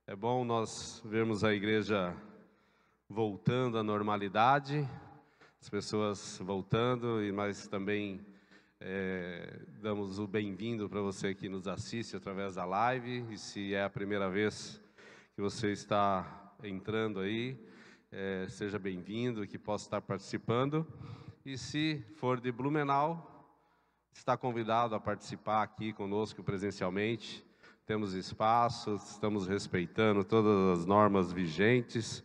É bom nós vermos a igreja voltando à normalidade, as pessoas voltando, mas também damos o bem-vindo para você que nos assiste através da live. E se é a primeira vez que você está entrando aí, seja bem-vindo, que possa estar participando. E se for de Blumenau, está convidado a participar aqui conosco presencialmente. Temos espaço, estamos respeitando todas as normas vigentes,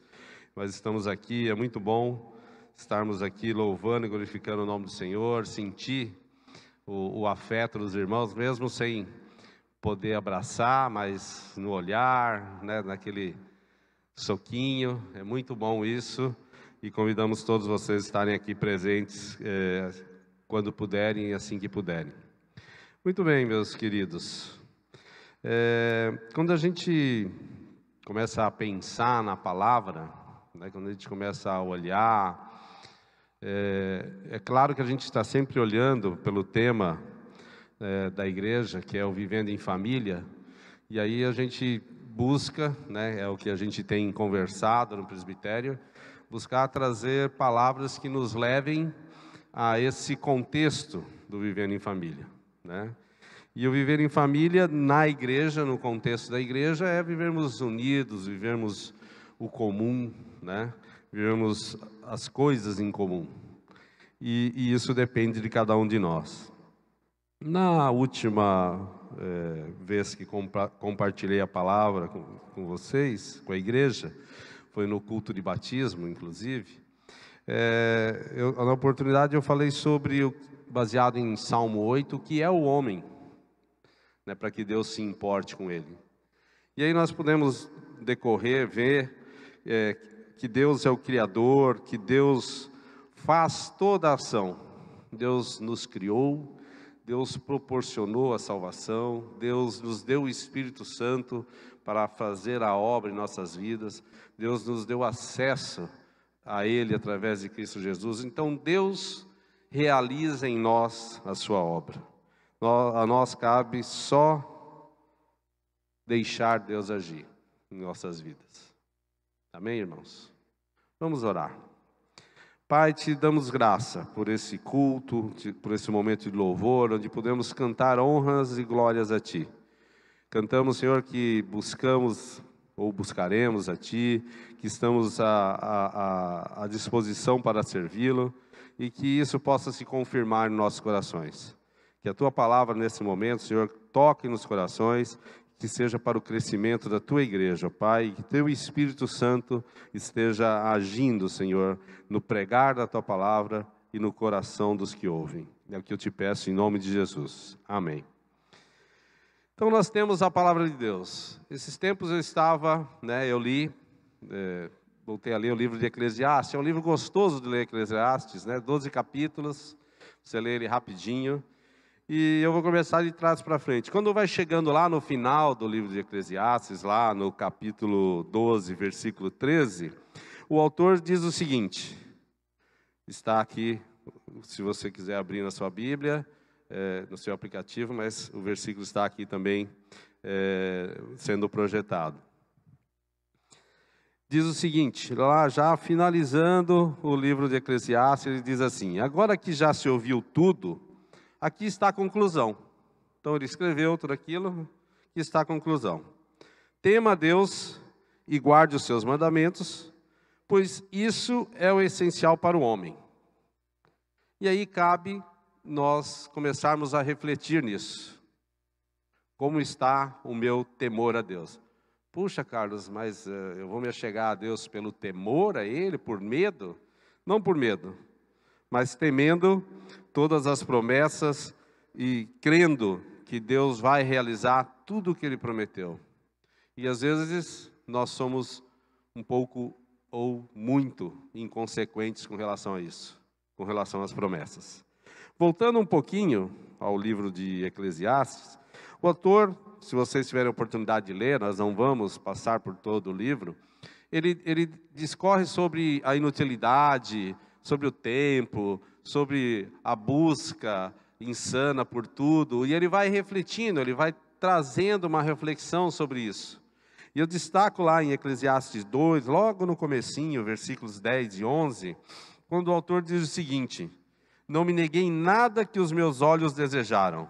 mas estamos aqui, é muito bom estarmos aqui louvando e glorificando o nome do Senhor, sentir o afeto dos irmãos, mesmo sem poder abraçar, mas no olhar, né, naquele soquinho, é muito bom isso, e convidamos todos vocês a estarem aqui presentes quando puderem e assim que puderem. Muito bem, meus queridos. Quando a gente começa a pensar na palavra, né, quando a gente começa a olhar, é claro que a gente está sempre olhando pelo tema da igreja, que é o Vivendo em Família, e aí a gente busca, né, é o que a gente tem conversado no presbitério, buscar trazer palavras que nos levem a esse contexto do Vivendo em Família, né? E o viver em família na igreja, no contexto da igreja, é vivermos unidos, vivermos o comum, né? Vivermos as coisas em comum. E isso depende de cada um de nós. Na última vez que compartilhei a palavra com vocês, com a igreja, foi no culto de batismo, inclusive, na oportunidade eu falei sobre, baseado em Salmo 8, o que é o homem, né, para que Deus se importe com ele. E aí nós podemos decorrer, ver que Deus é o Criador, que Deus faz toda a ação. Deus nos criou, Deus proporcionou a salvação, Deus nos deu o Espírito Santo para fazer a obra em nossas vidas, Deus nos deu acesso a Ele através de Cristo Jesus. Então Deus realiza em nós a sua obra. A nós cabe só deixar Deus agir em nossas vidas. Amém, irmãos? Vamos orar. Pai, te damos graça por esse culto, por esse momento de louvor, onde podemos cantar honras e glórias a Ti. Cantamos, Senhor, que buscamos ou buscaremos a Ti, que estamos à disposição para servi-lo, e que isso possa se confirmar em nossos corações. Que a Tua palavra nesse momento, Senhor, toque nos corações, que seja para o crescimento da Tua igreja, Pai, que Teu Espírito Santo esteja agindo, Senhor, no pregar da Tua palavra e no coração dos que ouvem. É o que eu te peço em nome de Jesus. Amém. Então nós temos a palavra de Deus. Esses tempos eu li, voltei a ler o livro de Eclesiastes. É um livro gostoso de ler Eclesiastes, né? 12 capítulos, você lê ele rapidinho. E eu vou começar de trás para frente. Quando vai chegando lá no final do livro de Eclesiastes, lá no capítulo 12, versículo 13, o autor diz o seguinte, está aqui, se você quiser abrir na sua Bíblia, no seu aplicativo, mas o versículo está aqui também sendo projetado. Diz o seguinte, lá já finalizando o livro de Eclesiastes, ele diz assim: agora que já se ouviu tudo, aqui está a conclusão. Então ele escreveu tudo aquilo, aqui está a conclusão. Tema a Deus e guarde os seus mandamentos, pois isso é o essencial para o homem. E aí cabe nós começarmos a refletir nisso. Como está o meu temor a Deus? Puxa, Carlos, mas eu vou me achegar a Deus pelo temor a Ele, por medo? Não por medo, mas temendo todas as promessas e crendo que Deus vai realizar tudo o que Ele prometeu. E às vezes nós somos um pouco ou muito inconsequentes com relação a isso, com relação às promessas. Voltando um pouquinho ao livro de Eclesiastes, o autor, se vocês tiverem a oportunidade de ler, nós não vamos passar por todo o livro, ele discorre sobre a inutilidade, sobre o tempo, sobre a busca insana por tudo, e ele vai refletindo, ele vai trazendo uma reflexão sobre isso. E eu destaco lá em Eclesiastes 2, logo no comecinho, versículos 10 e 11, quando o autor diz o seguinte: não me neguei nada que os meus olhos desejaram,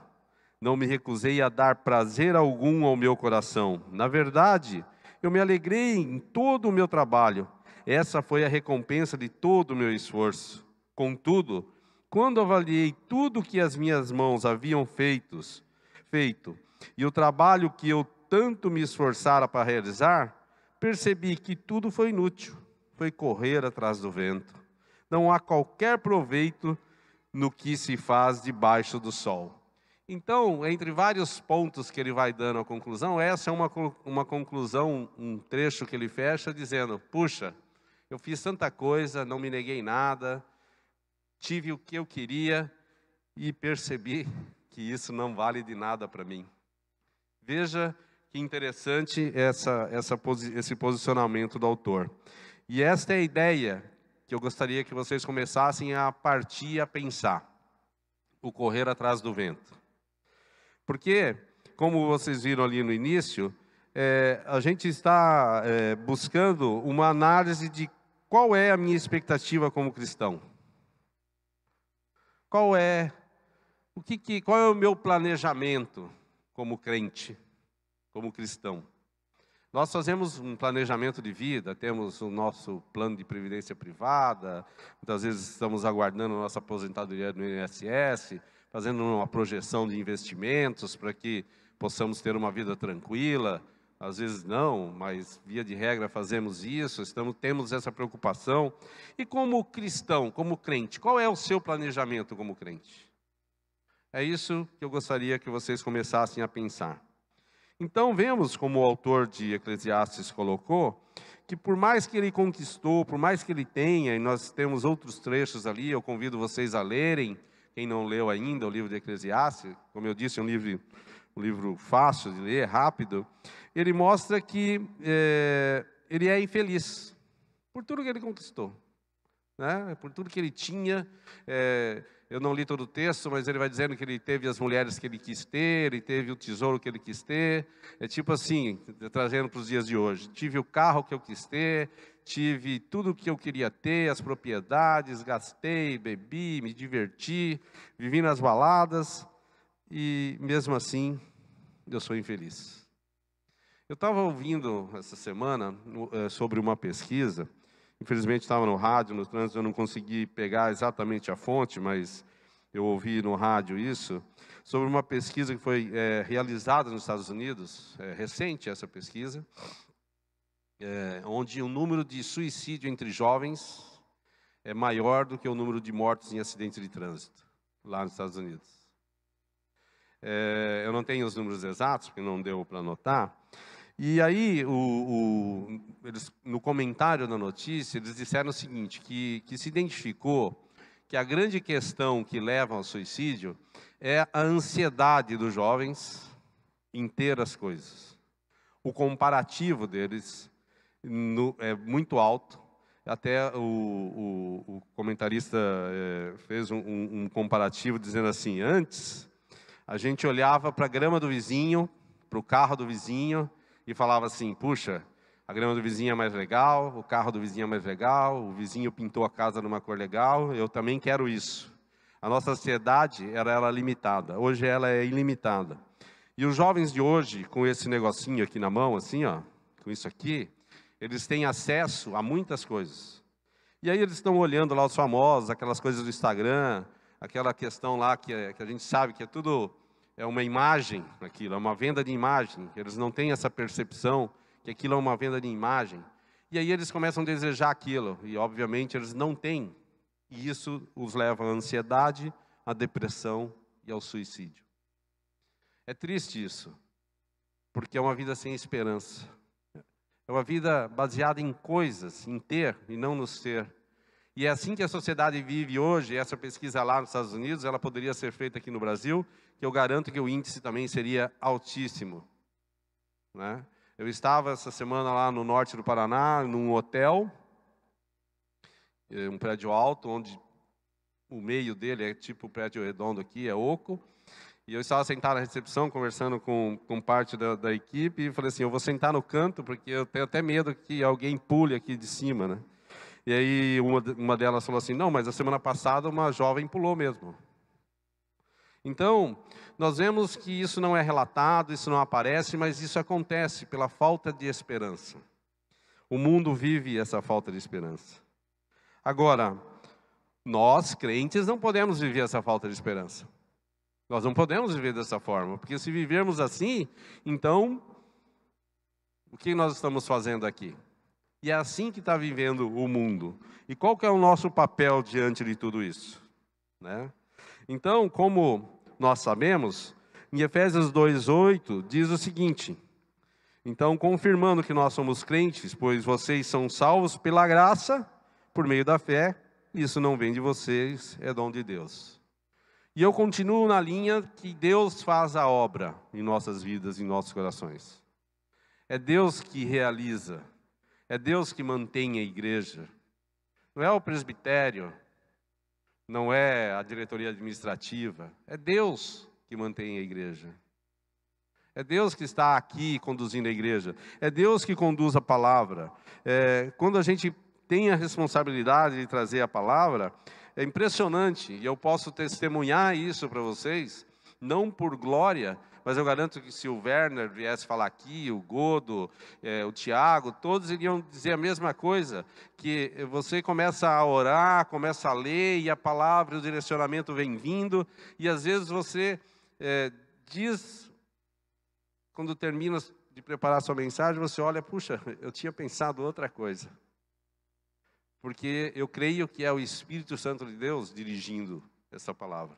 não me recusei a dar prazer algum ao meu coração. Na verdade, eu me alegrei em todo o meu trabalho. Essa foi a recompensa de todo o meu esforço. Contudo, quando avaliei tudo que as minhas mãos haviam feito, e o trabalho que eu tanto me esforçara para realizar, percebi que tudo foi inútil, foi correr atrás do vento. Não há qualquer proveito no que se faz debaixo do sol. Então, entre vários pontos que ele vai dando a conclusão, essa é uma conclusão, um trecho que ele fecha dizendo: puxa, eu fiz tanta coisa, não me neguei nada, tive o que eu queria e percebi que isso não vale de nada para mim. Veja que interessante esse posicionamento do autor. E esta é a ideia que eu gostaria que vocês começassem a partir, a pensar: o correr atrás do vento. Porque, como vocês viram ali no início, a gente está buscando uma análise de qual é a minha expectativa como cristão. Qual é o meu planejamento como crente, como cristão? Nós fazemos um planejamento de vida, temos o nosso plano de previdência privada, muitas vezes estamos aguardando a nossa aposentadoria no INSS, fazendo uma projeção de investimentos para que possamos ter uma vida tranquila. Às vezes não, mas via de regra fazemos isso, temos essa preocupação. E como cristão, como crente, qual é o seu planejamento como crente? É isso que eu gostaria que vocês começassem a pensar. Então vemos, como o autor de Eclesiastes colocou, que por mais que ele conquistou, por mais que ele tenha, e nós temos outros trechos ali, eu convido vocês a lerem, quem não leu ainda o livro de Eclesiastes, como eu disse, é um livro fácil de ler, rápido. Ele mostra que ele é infeliz por tudo que ele conquistou, né? Por tudo que ele tinha. Eu não li todo o texto, mas ele vai dizendo que ele teve as mulheres que ele quis ter, ele teve o tesouro que ele quis ter. É tipo assim, trazendo para os dias de hoje: tive o carro que eu quis ter, tive tudo o que eu queria ter, as propriedades, gastei, bebi, me diverti, vivi nas baladas, e mesmo assim eu sou infeliz. Eu estava ouvindo essa semana sobre uma pesquisa. Infelizmente estava no rádio, no trânsito, eu não consegui pegar exatamente a fonte, mas eu ouvi no rádio isso, sobre uma pesquisa que foi realizada nos Estados Unidos, recente essa pesquisa, onde o número de suicídio entre jovens é maior do que o número de mortes em acidentes de trânsito, lá nos Estados Unidos. Eu não tenho os números exatos, porque não deu para anotar. E aí, eles, no comentário da notícia, eles disseram o seguinte, que se identificou que a grande questão que leva ao suicídio é a ansiedade dos jovens em ter as coisas. O comparativo deles é muito alto. Até o comentarista fez um comparativo dizendo assim: antes a gente olhava para a grama do vizinho, para o carro do vizinho, e falava assim: puxa, a grama do vizinho é mais legal, o carro do vizinho é mais legal, o vizinho pintou a casa numa cor legal, eu também quero isso. A nossa ansiedade era limitada, hoje ela é ilimitada. E os jovens de hoje, com esse negocinho aqui na mão, assim, ó, com isso aqui, eles têm acesso a muitas coisas. E aí eles estão olhando lá os famosos, aquelas coisas do Instagram, aquela questão lá que a gente sabe que é tudo... é uma imagem, aquilo, é uma venda de imagem. Eles não têm essa percepção que aquilo é uma venda de imagem. E aí eles começam a desejar aquilo, e obviamente eles não têm. E isso os leva à ansiedade, à depressão e ao suicídio. É triste isso, porque é uma vida sem esperança. É uma vida baseada em coisas, em ter e não no ser. E é assim que a sociedade vive hoje. Essa pesquisa lá nos Estados Unidos, ela poderia ser feita aqui no Brasil, que eu garanto que o índice também seria altíssimo, né? Eu estava essa semana lá no norte do Paraná, num hotel, um prédio alto, onde o meio dele é tipo o prédio redondo aqui, é oco, E eu estava sentado na recepção, conversando com parte da equipe, e falei assim, eu vou sentar no canto, porque eu tenho até medo que alguém pule aqui de cima, né? E aí uma delas falou assim, não, mas a semana passada uma jovem pulou mesmo. Então, nós vemos que isso não é relatado, isso não aparece, mas isso acontece pela falta de esperança. O mundo vive essa falta de esperança. Agora, nós, crentes, não podemos viver essa falta de esperança. Nós não podemos viver dessa forma, porque se vivermos assim, então, o que nós estamos fazendo aqui? E é assim que está vivendo o mundo. E qual que é o nosso papel diante de tudo isso? Né? Então, como nós sabemos, em Efésios 2:8 diz o seguinte, então, confirmando que nós somos crentes, pois vocês são salvos pela graça, por meio da fé, isso não vem de vocês, é dom de Deus. E eu continuo na linha que Deus faz a obra em nossas vidas, em nossos corações. É Deus que realiza, é Deus que mantém a igreja. Não é o presbitério, não é a diretoria administrativa, é Deus que mantém a igreja. É Deus que está aqui conduzindo a igreja, é Deus que conduz a palavra. Quando a gente tem a responsabilidade de trazer a palavra, é impressionante, e eu posso testemunhar isso para vocês, não por glória, mas eu garanto que se o Werner viesse falar aqui, o Godo, o Tiago, todos iriam dizer a mesma coisa, que você começa a orar, começa a ler, e a palavra, o direcionamento vem vindo, e às vezes você diz, quando termina de preparar a sua mensagem, você olha, puxa, eu tinha pensado outra coisa. Porque eu creio que é o Espírito Santo de Deus dirigindo essa palavra.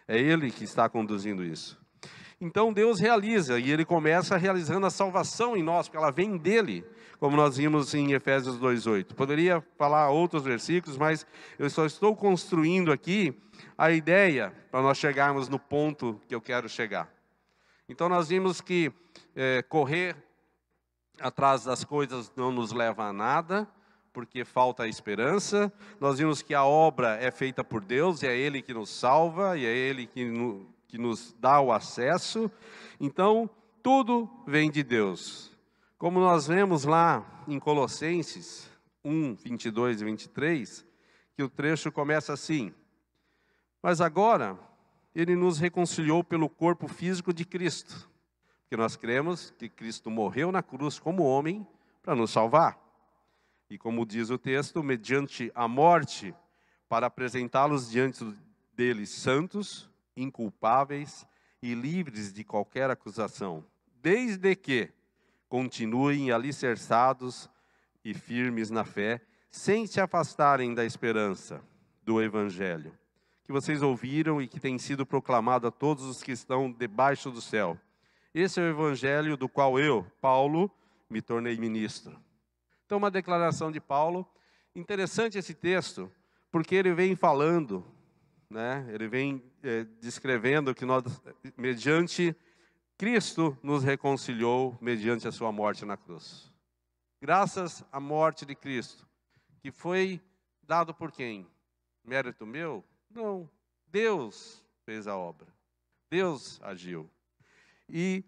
É Ele que está conduzindo isso. Então Deus realiza, e Ele começa realizando a salvação em nós, porque ela vem dEle, como nós vimos em Efésios 2:8. Poderia falar outros versículos, mas eu só estou construindo aqui a ideia, para nós chegarmos no ponto que eu quero chegar. Então nós vimos que correr atrás das coisas não nos leva a nada, porque falta a esperança. Nós vimos que a obra é feita por Deus, e é Ele que nos salva, e é Ele que nos dá o acesso. Então, tudo vem de Deus. Como nós vemos lá em Colossenses 1:22 e 23, que o trecho começa assim, mas agora Ele nos reconciliou pelo corpo físico de Cristo, porque nós cremos que Cristo morreu na cruz como homem para nos salvar. E como diz o texto, mediante a morte, para apresentá-los diante deles santos, inculpáveis e livres de qualquer acusação, desde que continuem alicerçados e firmes na fé, sem se afastarem da esperança do Evangelho, que vocês ouviram e que tem sido proclamado a todos os que estão debaixo do céu. Esse é o Evangelho do qual eu, Paulo, me tornei ministro. Então, uma declaração de Paulo. Interessante esse texto, porque ele vem falando, né? Ele vem descrevendo que nós, mediante Cristo, nos reconciliou mediante a sua morte na cruz. Graças à morte de Cristo, que foi dado por quem? Mérito meu? Não. Deus fez a obra. Deus agiu. E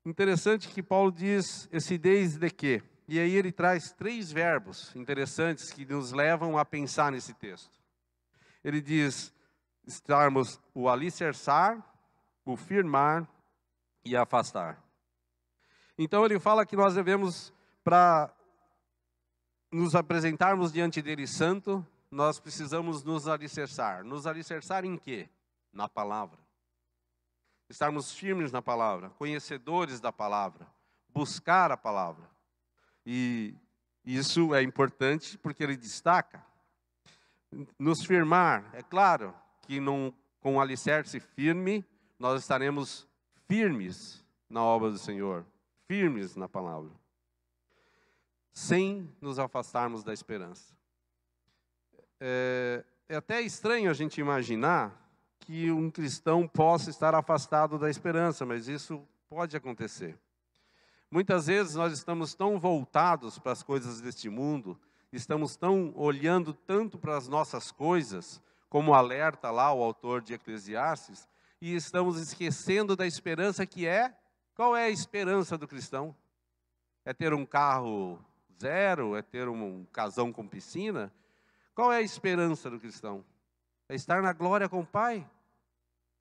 interessante que Paulo diz esse desde que. E aí ele traz 3 verbos interessantes que nos levam a pensar nesse texto. Ele diz, estarmos o alicerçar, o firmar e afastar. Então ele fala que nós devemos, para nos apresentarmos diante dele santo, nós precisamos nos alicerçar. Nos alicerçar em quê? Na palavra. Estarmos firmes na palavra, conhecedores da palavra, buscar a palavra. E isso é importante porque ele destaca. Nos firmar, é claro que com um alicerce firme, nós estaremos firmes na obra do Senhor, firmes na palavra, sem nos afastarmos da esperança. É até estranho a gente imaginar que um cristão possa estar afastado da esperança, mas isso pode acontecer. Muitas vezes nós estamos tão voltados para as coisas deste mundo, estamos tão olhando tanto para as nossas coisas, como alerta lá o autor de Eclesiastes, e estamos esquecendo da esperança que é. Qual é a esperança do cristão? É ter um carro zero? É ter um casão com piscina? Qual é a esperança do cristão? É estar na glória com o Pai.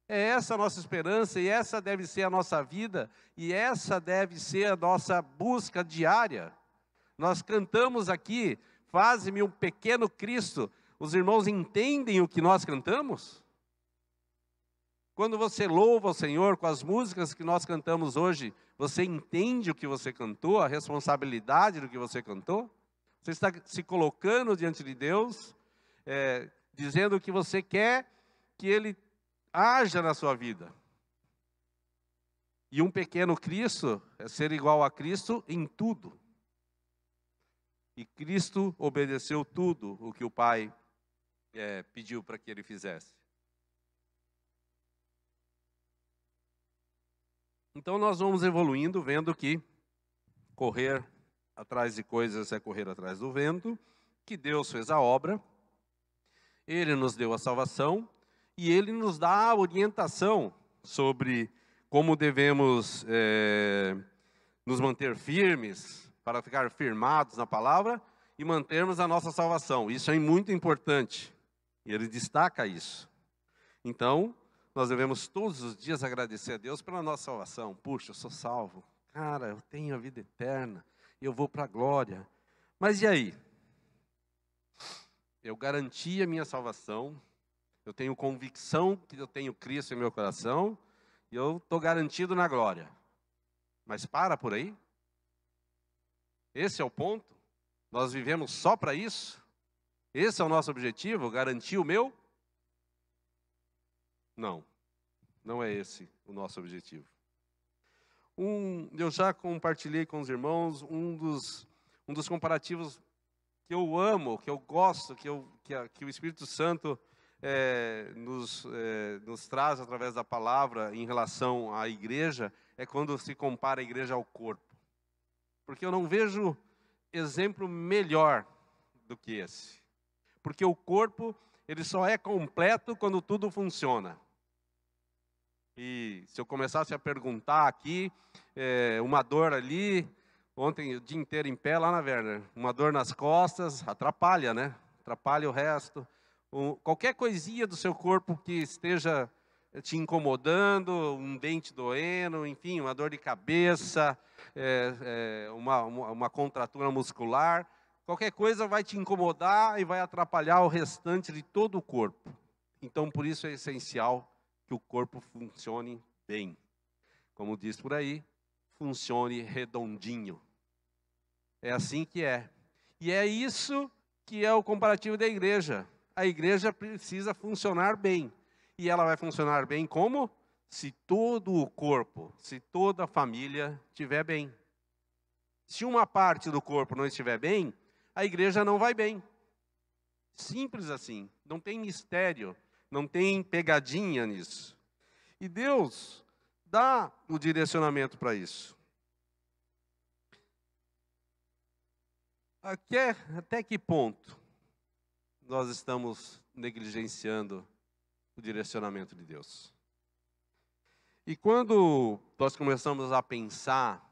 É essa a nossa esperança, e essa deve ser a nossa vida, e essa deve ser a nossa busca diária. Nós cantamos aqui, faze-me um pequeno Cristo. Os irmãos entendem o que nós cantamos? Quando você louva o Senhor com as músicas que nós cantamos hoje, você entende o que você cantou, a responsabilidade do que você cantou? Você está se colocando diante de Deus, dizendo o que você quer que Ele haja na sua vida. E um pequeno Cristo é ser igual a Cristo em tudo. E Cristo obedeceu tudo o que o Pai pediu para que Ele fizesse. Então nós vamos evoluindo, vendo que correr atrás de coisas é correr atrás do vento, que Deus fez a obra, Ele nos deu a salvação, e Ele nos dá a orientação sobre como devemos nos manter firmes, para ficar firmados na palavra e mantermos a nossa salvação. Isso é muito importante, e Ele destaca isso. Então, nós devemos todos os dias agradecer a Deus pela nossa salvação. Puxa, eu sou salvo. Cara, eu tenho a vida eterna, eu vou para a glória. Mas e aí? Eu garanti a minha salvação, eu tenho convicção que eu tenho Cristo em meu coração, e eu estou garantido na glória. Mas para por aí? Esse é o ponto? Nós vivemos só para isso? Esse é o nosso objetivo? Garantir o meu? Não, não é esse o nosso objetivo. Eu já compartilhei com os irmãos um dos comparativos que eu amo, que eu gosto, que o Espírito Santo nos traz através da palavra em relação à igreja, é quando se compara a igreja ao corpo. Porque eu não vejo exemplo melhor do que esse. Porque o corpo, ele só é completo quando tudo funciona. E se eu começasse a perguntar aqui, uma dor ali, ontem o dia inteiro em pé lá na Werner, uma dor nas costas, atrapalha, né? Atrapalha o resto. Qualquer coisinha do seu corpo que esteja te incomodando, um dente doendo, enfim, uma dor de cabeça, uma contratura muscular, qualquer coisa vai te incomodar e vai atrapalhar o restante de todo o corpo. Então, por isso é essencial que o corpo funcione bem. Como diz por aí, funcione redondinho. É assim que é. E é isso que é o comparativo da igreja. A igreja precisa funcionar bem. E ela vai funcionar bem como? Se todo o corpo, se toda a família estiver bem. Se uma parte do corpo não estiver bem, a igreja não vai bem. Simples assim. Não tem mistério, não tem pegadinha nisso. E Deus dá o direcionamento para isso. Até que ponto nós estamos negligenciando o direcionamento de Deus? E quando nós começamos a pensar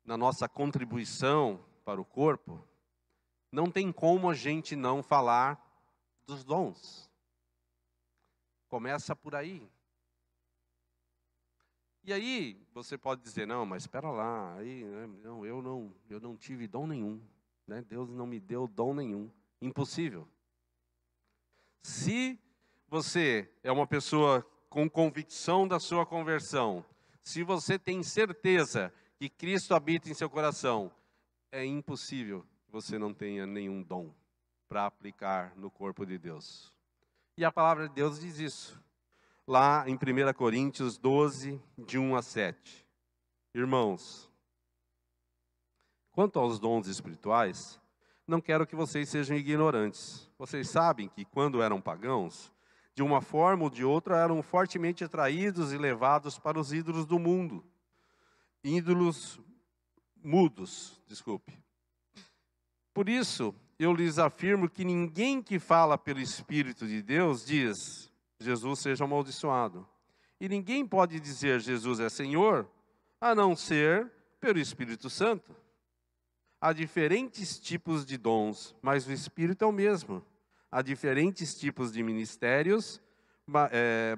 na nossa contribuição para o corpo, não tem como a gente não falar dos dons. Começa por aí. E aí, você pode dizer, não, mas espera lá, aí, não, eu não tive dom nenhum, né? Deus não me deu dom nenhum. Impossível. Se você é uma pessoa com convicção da sua conversão, se você tem certeza que Cristo habita em seu coração, é impossível que você não tenha nenhum dom para aplicar no corpo de Deus. E a palavra de Deus diz isso. Lá em 1 Coríntios 12, de 1 a 7. Irmãos, quanto aos dons espirituais, não quero que vocês sejam ignorantes. Vocês sabem que quando eram pagãos, de uma forma ou de outra eram fortemente atraídos e levados para os ídolos do mundo. Ídolos mudos, desculpe. Por isso, eu lhes afirmo que ninguém que fala pelo Espírito de Deus diz: Jesus seja amaldiçoado. E ninguém pode dizer Jesus é Senhor, a não ser pelo Espírito Santo. Há diferentes tipos de dons, mas o Espírito é o mesmo. Há diferentes tipos de ministérios,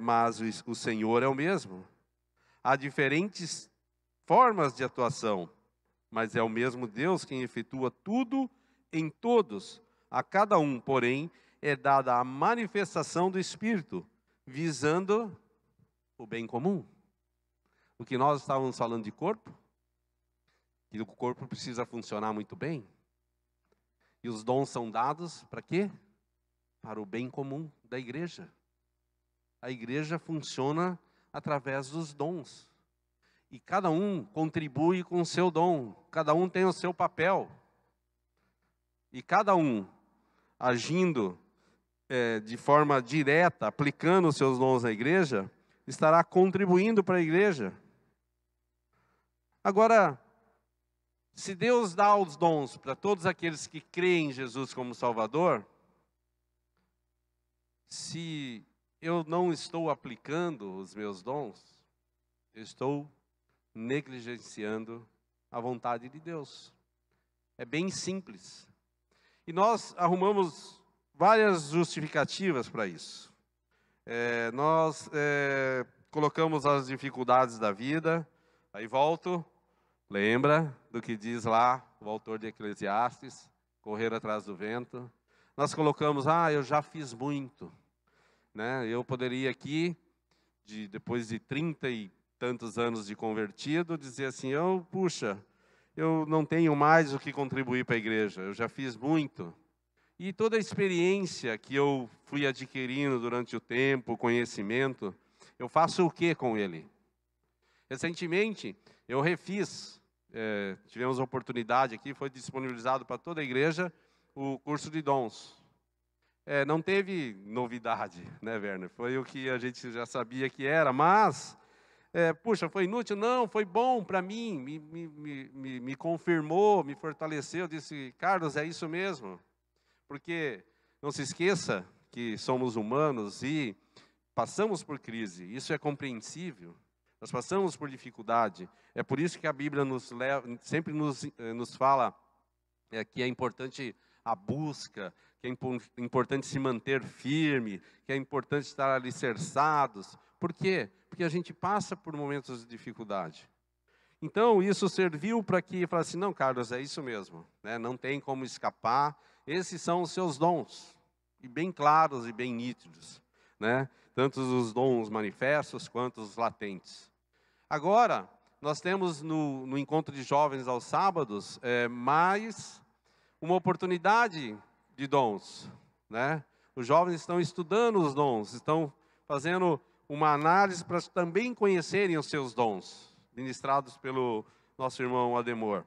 mas o Senhor é o mesmo. Há diferentes formas de atuação, mas é o mesmo Deus quem efetua tudo em todos. A cada um, porém, é dada a manifestação do Espírito, visando o bem comum. O que nós estávamos falando de corpo, que o corpo precisa funcionar muito bem. E os dons são dados para quê? Para o bem comum da igreja. A igreja funciona através dos dons. E cada um contribui com o seu dom. Cada um tem o seu papel. E cada um agindo de forma direta, aplicando os seus dons na igreja, estará contribuindo para a igreja. Agora, se Deus dá os dons para todos aqueles que creem em Jesus como Salvador, se eu não estou aplicando os meus dons, eu estou negligenciando a vontade de Deus. É bem simples. E nós arrumamos várias justificativas para isso. Nós colocamos as dificuldades da vida, aí volto, lembra do que diz lá o autor de Eclesiastes, correr atrás do vento. Nós colocamos, eu já fiz muito, né? Eu poderia aqui, depois de 30 e tantos anos de convertido, dizer assim, puxa, eu não tenho mais o que contribuir para a igreja, eu já fiz muito. E toda a experiência que eu fui adquirindo durante o tempo, o conhecimento, eu faço o que com ele? Recentemente, eu refiz, tivemos a oportunidade aqui, foi disponibilizado para toda a igreja o curso de dons. Não teve novidade, né, Werner? Foi o que a gente já sabia que era, mas, puxa, foi inútil? Não, foi bom para mim, me confirmou, me fortaleceu. Eu disse, Carlos, é isso mesmo. Porque não se esqueça que somos humanos e passamos por crise, isso é compreensível. Nós passamos por dificuldade. É por isso que a Bíblia sempre nos fala que é importante a busca, que é importante se manter firme, que é importante estar alicerçados. Por quê? Porque a gente passa por momentos de dificuldade. Então, isso serviu para que falasse, não, Carlos, é isso mesmo, né? Não tem como escapar. Esses são os seus dons, e bem claros e bem nítidos, né? Tanto os dons manifestos quanto os latentes. Agora, nós temos no encontro de jovens aos sábados, mais uma oportunidade de dons, né? Os jovens estão estudando os dons, estão fazendo uma análise para também conhecerem os seus dons, ministrados pelo nosso irmão Ademor.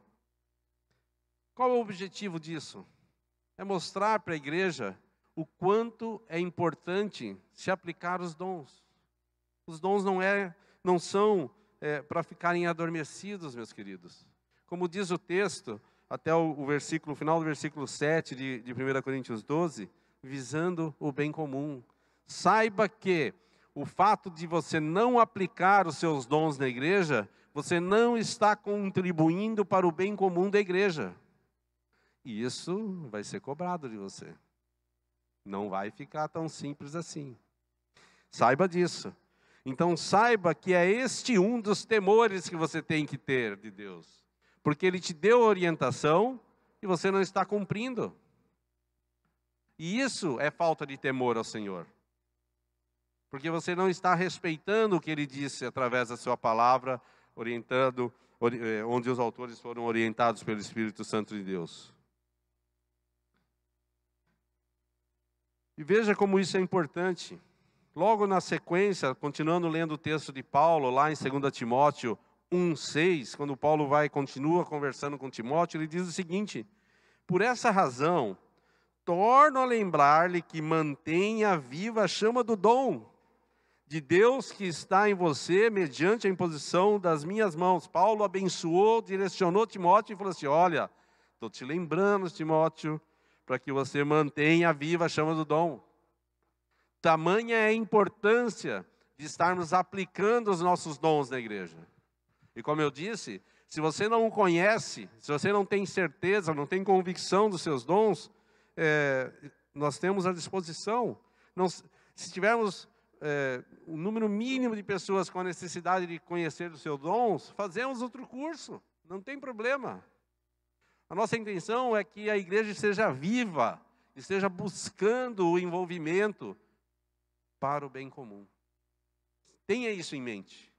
Qual é o objetivo disso? É mostrar para a igreja o quanto é importante se aplicar os dons. Os dons não são para ficarem adormecidos, meus queridos. Como diz o texto, até o final do versículo 7 de 1 Coríntios 12, visando o bem comum. Saiba que o fato de você não aplicar os seus dons na igreja, você não está contribuindo para o bem comum da igreja. E isso vai ser cobrado de você. Não vai ficar tão simples assim. Saiba disso. Então saiba que é este um dos temores que você tem que ter de Deus. Porque Ele te deu orientação e você não está cumprindo. E isso é falta de temor ao Senhor. Porque você não está respeitando o que Ele disse através da sua palavra, onde os autores foram orientados pelo Espírito Santo de Deus. E veja como isso é importante. Logo na sequência, continuando lendo o texto de Paulo, lá em 2 Timóteo 1,6, quando Paulo continua conversando com Timóteo, ele diz o seguinte: por essa razão, torno a lembrar-lhe que mantenha viva a chama do dom de Deus que está em você, mediante a imposição das minhas mãos. Paulo abençoou, direcionou Timóteo e falou assim, olha, estou te lembrando, Timóteo, para que você mantenha viva a chama do dom. Tamanha é a importância de estarmos aplicando os nossos dons na igreja. E como eu disse, se você não conhece, se você não tem certeza, não tem convicção dos seus dons, nós temos à disposição. Se tivermos um número mínimo de pessoas com a necessidade de conhecer os seus dons, fazemos outro curso, não tem problema. A nossa intenção é que a igreja seja viva, esteja buscando o envolvimento para o bem comum. Tenha isso em mente,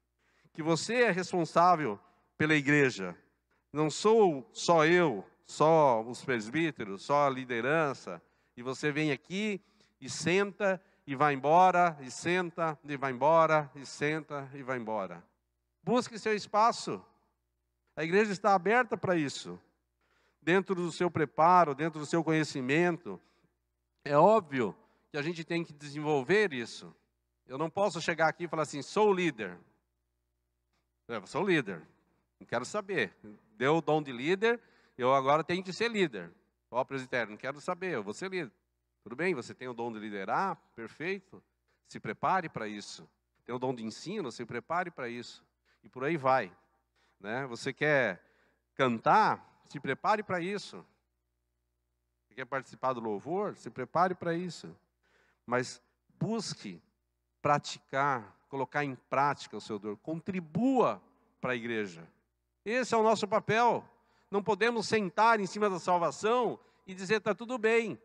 que você é responsável pela igreja. Não sou só eu, só os presbíteros, só a liderança, e você vem aqui e senta e vai embora, e senta e vai embora, e senta e vai embora. Busque seu espaço. A igreja está aberta para isso. Dentro do seu preparo, dentro do seu conhecimento, é óbvio que a gente tem que desenvolver isso. Eu não posso chegar aqui e falar assim, sou líder. Eu sou líder, não quero saber. Deu o dom de líder, eu agora tenho que ser líder. Ó, presbitério, não quero saber, eu vou ser líder. Tudo bem, você tem o dom de liderar, perfeito. Se prepare para isso. Tem o dom de ensino, se prepare para isso. E por aí vai. Né? Você quer cantar, se prepare para isso. Você quer participar do louvor, se prepare para isso. Mas busque praticar, colocar em prática o seu dom. Contribua para a igreja. Esse é o nosso papel. Não podemos sentar em cima da salvação e dizer, está tudo bem.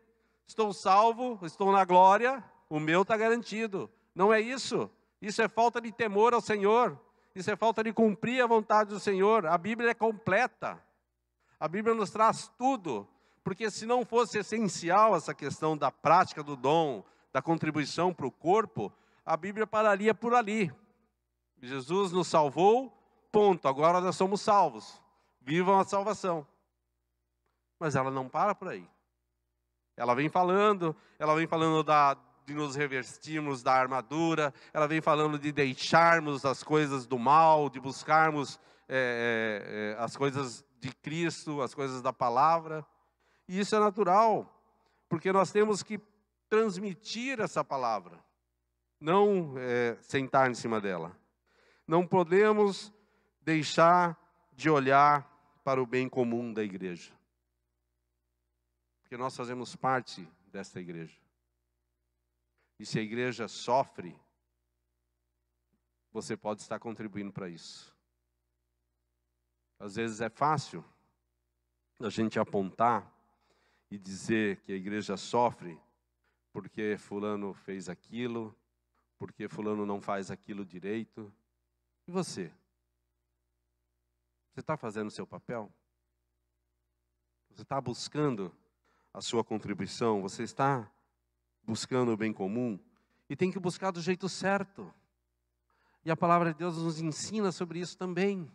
Estou salvo, estou na glória, o meu está garantido. Não é isso. Isso é falta de temor ao Senhor. Isso é falta de cumprir a vontade do Senhor. A Bíblia é completa. A Bíblia nos traz tudo. Porque se não fosse essencial essa questão da prática do dom, da contribuição para o corpo, a Bíblia pararia por ali. Jesus nos salvou, ponto. Agora nós somos salvos. Vivam a salvação. Mas ela não para por aí. Ela vem falando de nos revestirmos da armadura, ela vem falando de deixarmos as coisas do mal, de buscarmos as coisas de Cristo, as coisas da palavra. E isso é natural, porque nós temos que transmitir essa palavra, não sentar em cima dela. Não podemos deixar de olhar para o bem comum da igreja. Porque nós fazemos parte desta igreja. E se a igreja sofre, você pode estar contribuindo para isso. Às vezes é fácil a gente apontar e dizer que a igreja sofre porque fulano fez aquilo, porque fulano não faz aquilo direito. E você? Você está fazendo o seu papel? Você está buscando a sua contribuição? Você está buscando o bem comum? E tem que buscar do jeito certo. E a palavra de Deus nos ensina sobre isso também.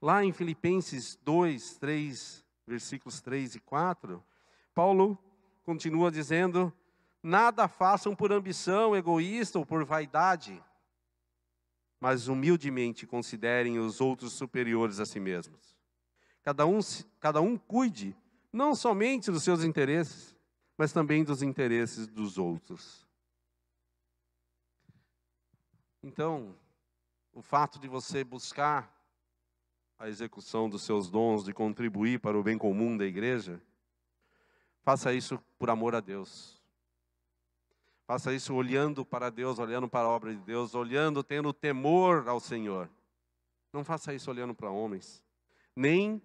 Lá em Filipenses 2, 3, versículos 3 e 4, Paulo continua dizendo, nada façam por ambição egoísta ou por vaidade, mas humildemente considerem os outros superiores a si mesmos. Cada um cuide não somente dos seus interesses, mas também dos interesses dos outros. Então, o fato de você buscar a execução dos seus dons, de contribuir para o bem comum da igreja, faça isso por amor a Deus. Faça isso olhando para Deus, olhando para a obra de Deus, olhando, tendo temor ao Senhor. Não faça isso olhando para homens, nem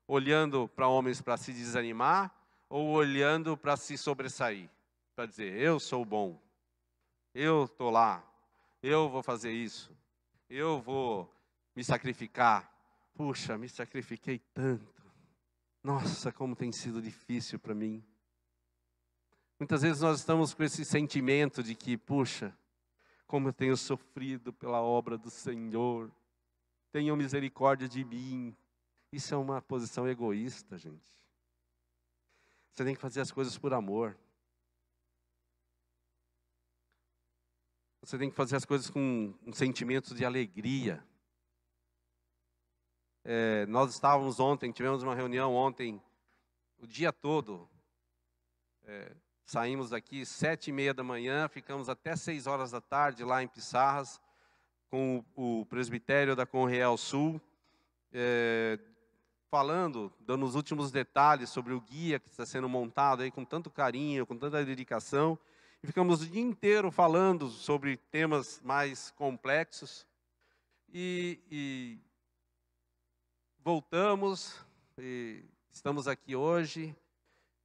olhando para homens para se desanimar, ou olhando para se sobressair, para dizer, eu sou bom, eu estou lá, eu vou fazer isso, eu vou me sacrificar. Puxa, me sacrifiquei tanto. Nossa, como tem sido difícil para mim. Muitas vezes nós estamos com esse sentimento de que, puxa, como eu tenho sofrido pela obra do Senhor. Tenham misericórdia de mim. Isso é uma posição egoísta, gente. Você tem que fazer as coisas por amor. Você tem que fazer as coisas com um sentimento de alegria. Nós estávamos ontem, tivemos uma reunião ontem, o dia todo, Saímos daqui 7h30 da manhã, ficamos até 6 horas da tarde lá em Pissarras, com o presbitério da Conreal Sul, falando, dando os últimos detalhes sobre o guia que está sendo montado aí com tanto carinho, com tanta dedicação. E ficamos o dia inteiro falando sobre temas mais complexos. E voltamos, e estamos aqui hoje.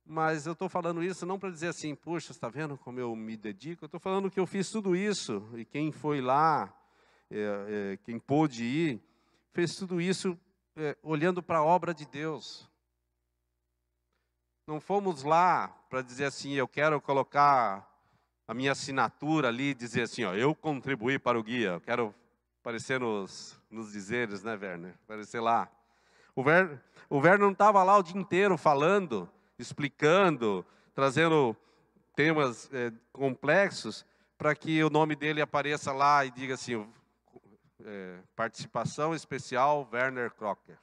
Mas eu estou falando isso não para dizer assim, puxa, está vendo como eu me dedico? Eu estou falando que eu fiz tudo isso, e quem foi lá, quem pôde ir, fez tudo isso olhando para a obra de Deus. Não fomos lá para dizer assim, eu quero colocar a minha assinatura ali, dizer assim, ó, eu contribuí para o guia, eu quero aparecer nos dizeres, né, Werner? Aparecer lá. O Werner não estava lá o dia inteiro falando, explicando, trazendo temas complexos, para que o nome dele apareça lá e diga assim, participação especial Werner Crocker.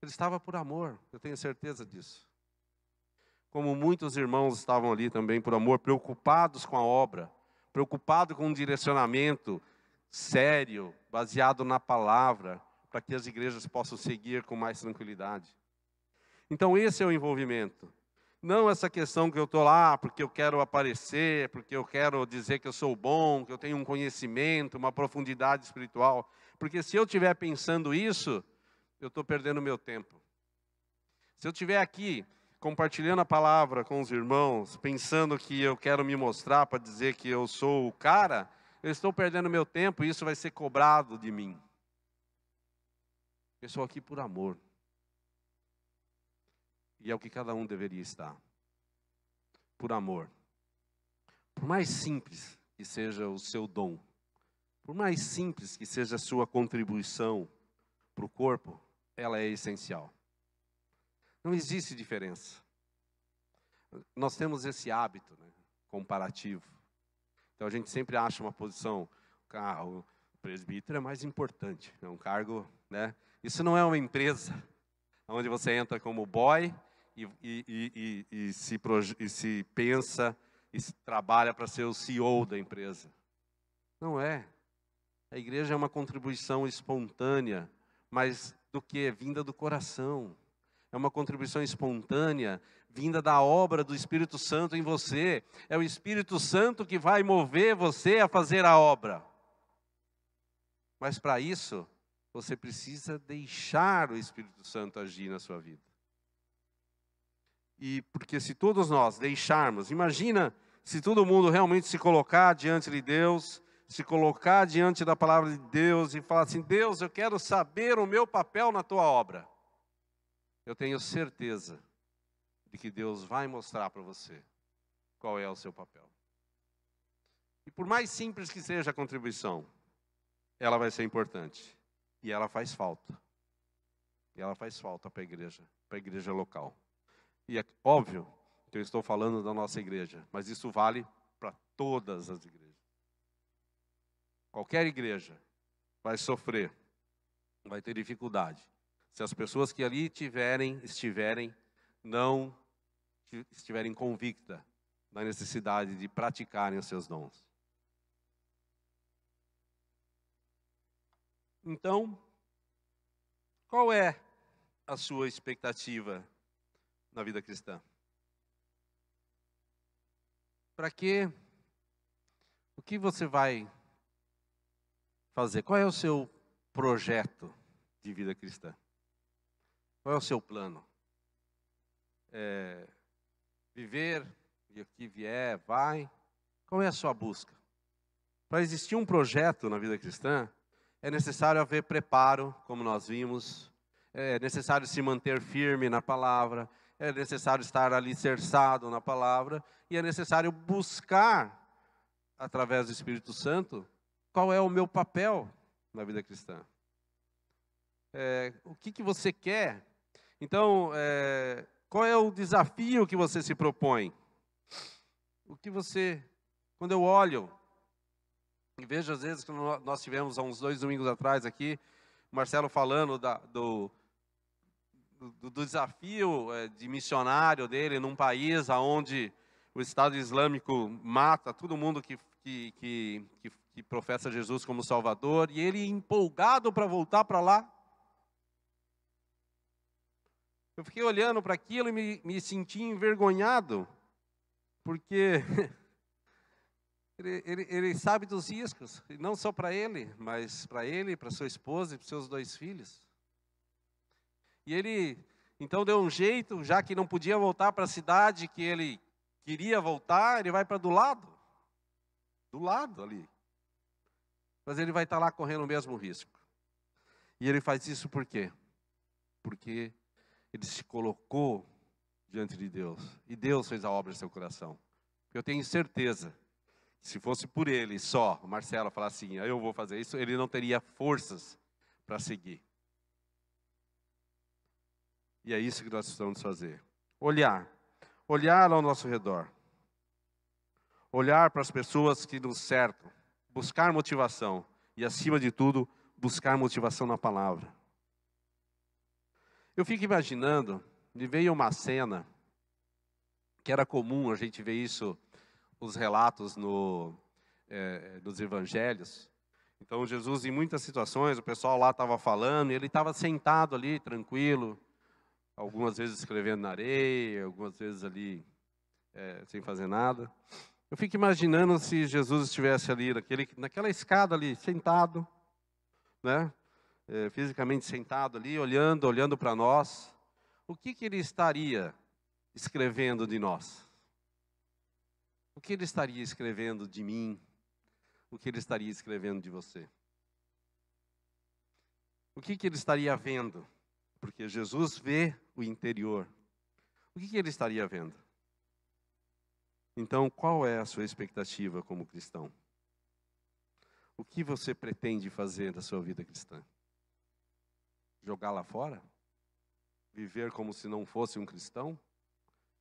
Ele estava por amor, eu tenho certeza disso. Como muitos irmãos estavam ali também por amor, preocupados com a obra, preocupados com um direcionamento sério, baseado na palavra, para que as igrejas possam seguir com mais tranquilidade. Então esse é o envolvimento. Não essa questão que eu estou lá porque eu quero aparecer, porque eu quero dizer que eu sou bom, que eu tenho um conhecimento, uma profundidade espiritual. Porque se eu estiver pensando isso, eu estou perdendo meu tempo. Se eu estiver aqui compartilhando a palavra com os irmãos, pensando que eu quero me mostrar para dizer que eu sou o cara, eu estou perdendo meu tempo e isso vai ser cobrado de mim. Eu estou aqui por amor. E é o que cada um deveria estar. Por amor. Por mais simples que seja o seu dom, por mais simples que seja a sua contribuição para o corpo, ela é essencial. Não existe diferença. Nós temos esse hábito, né, comparativo. Então a gente sempre acha uma posição, o presbítero é mais importante, é um cargo, né? Isso não é uma empresa, onde você entra como boy e se pensa e se trabalha para ser o CEO da empresa. Não é. A igreja é uma contribuição espontânea, mas do que? Vinda do coração. É uma contribuição espontânea, vinda da obra do Espírito Santo em você. É o Espírito Santo que vai mover você a fazer a obra. Mas para isso, você precisa deixar o Espírito Santo agir na sua vida. E porque se todos nós deixarmos, imagina se todo mundo realmente se colocar diante de Deus, se colocar diante da palavra de Deus e falar assim, Deus, eu quero saber o meu papel na tua obra. Eu tenho certeza de que Deus vai mostrar para você qual é o seu papel. E por mais simples que seja a contribuição, ela vai ser importante. E ela faz falta. E ela faz falta para a igreja local. E é óbvio que eu estou falando da nossa igreja, mas isso vale para todas as igrejas. Qualquer igreja vai sofrer, vai ter dificuldade, se as pessoas que ali não estiverem convictas da necessidade de praticarem os seus dons. Então, qual é a sua expectativa na vida cristã? Para quê? O que você vai fazer? Qual é o seu projeto de vida cristã? Qual é o seu plano? Viver, e o que vier, vai. Qual é a sua busca? Para existir um projeto na vida cristã, é necessário haver preparo, como nós vimos. É necessário se manter firme na palavra. É necessário estar alicerçado na palavra. E é necessário buscar, através do Espírito Santo, qual é o meu papel na vida cristã. O que você quer? Então, qual é o desafio que você se propõe? Quando eu olho, e vejo às vezes que nós tivemos há uns 2 domingos atrás aqui, Marcelo falando do desafio de missionário dele num país onde o Estado Islâmico mata todo mundo que professa Jesus como Salvador, e ele empolgado para voltar para lá. Eu fiquei olhando para aquilo e me senti envergonhado, porque ele sabe dos riscos, e não só para ele, mas para ele, para sua esposa e para seus 2 filhos. E ele, então, deu um jeito, já que não podia voltar para a cidade que ele queria voltar, ele vai para do lado ali. Mas ele vai estar lá correndo o mesmo risco. E ele faz isso por quê? Porque ele se colocou diante de Deus. E Deus fez a obra em seu coração. Eu tenho certeza que se fosse por ele só, o Marcelo falar assim, eu vou fazer isso, ele não teria forças para seguir. E é isso que nós precisamos fazer. Olhar ao nosso redor. Olhar para as pessoas que nos cercam. Buscar motivação. E, acima de tudo, buscar motivação na palavra. Eu fico imaginando, me veio uma cena, que era comum a gente ver isso, os relatos nos evangelhos. Então, Jesus, em muitas situações, o pessoal lá estava falando, e ele estava sentado ali, tranquilo, algumas vezes escrevendo na areia, algumas vezes ali sem fazer nada. Eu fico imaginando se Jesus estivesse ali naquela escada ali, sentado, né? Fisicamente sentado ali, olhando para nós. O que ele estaria escrevendo de nós? O que ele estaria escrevendo de mim? O que ele estaria escrevendo de você? O que ele estaria vendo? Porque Jesus vê o interior. O que ele estaria vendo? Então, qual é a sua expectativa como cristão? O que você pretende fazer da sua vida cristã? Jogar lá fora? Viver como se não fosse um cristão?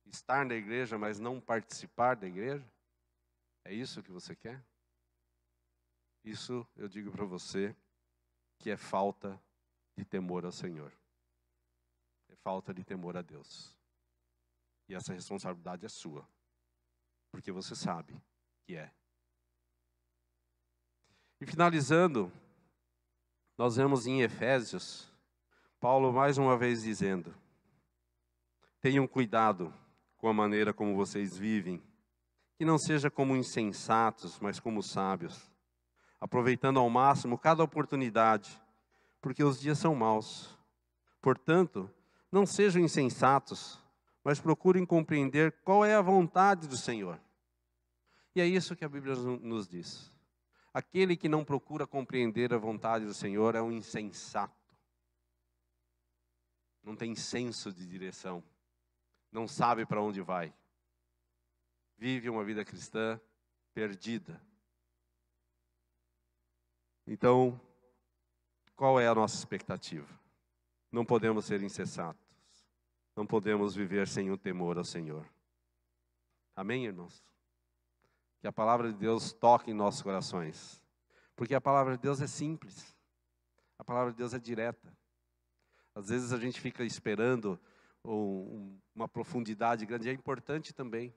Estar na igreja, mas não participar da igreja? É isso que você quer? Isso eu digo para você que é falta de temor ao Senhor. É falta de temor a Deus. E essa responsabilidade é sua. Porque você sabe que é. E finalizando, nós vemos em Efésios, Paulo mais uma vez dizendo: tenham cuidado com a maneira como vocês vivem, que não seja como insensatos, mas como sábios, aproveitando ao máximo cada oportunidade, porque os dias são maus. Portanto, não sejam insensatos, mas procurem compreender qual é a vontade do Senhor. E é isso que a Bíblia nos diz. Aquele que não procura compreender a vontade do Senhor é um insensato. Não tem senso de direção. Não sabe para onde vai. Vive uma vida cristã perdida. Então, qual é a nossa expectativa? Não podemos ser insensatos. Não podemos viver sem o temor ao Senhor. Amém, irmãos? Que a palavra de Deus toque em nossos corações. Porque a palavra de Deus é simples. A palavra de Deus é direta. Às vezes a gente fica esperando uma profundidade grande. É importante também.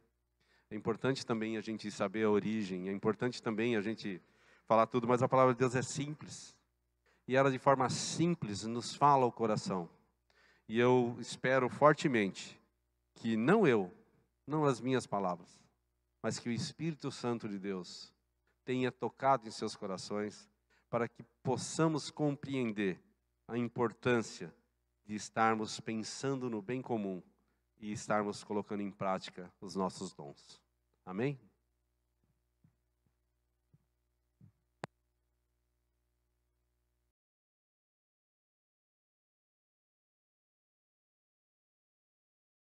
É importante também a gente saber a origem. É importante também a gente falar tudo. Mas a palavra de Deus é simples. E ela de forma simples nos fala ao coração. E eu espero fortemente que não as minhas palavras, mas que o Espírito Santo de Deus tenha tocado em seus corações para que possamos compreender a importância de estarmos pensando no bem comum e estarmos colocando em prática os nossos dons. Amém?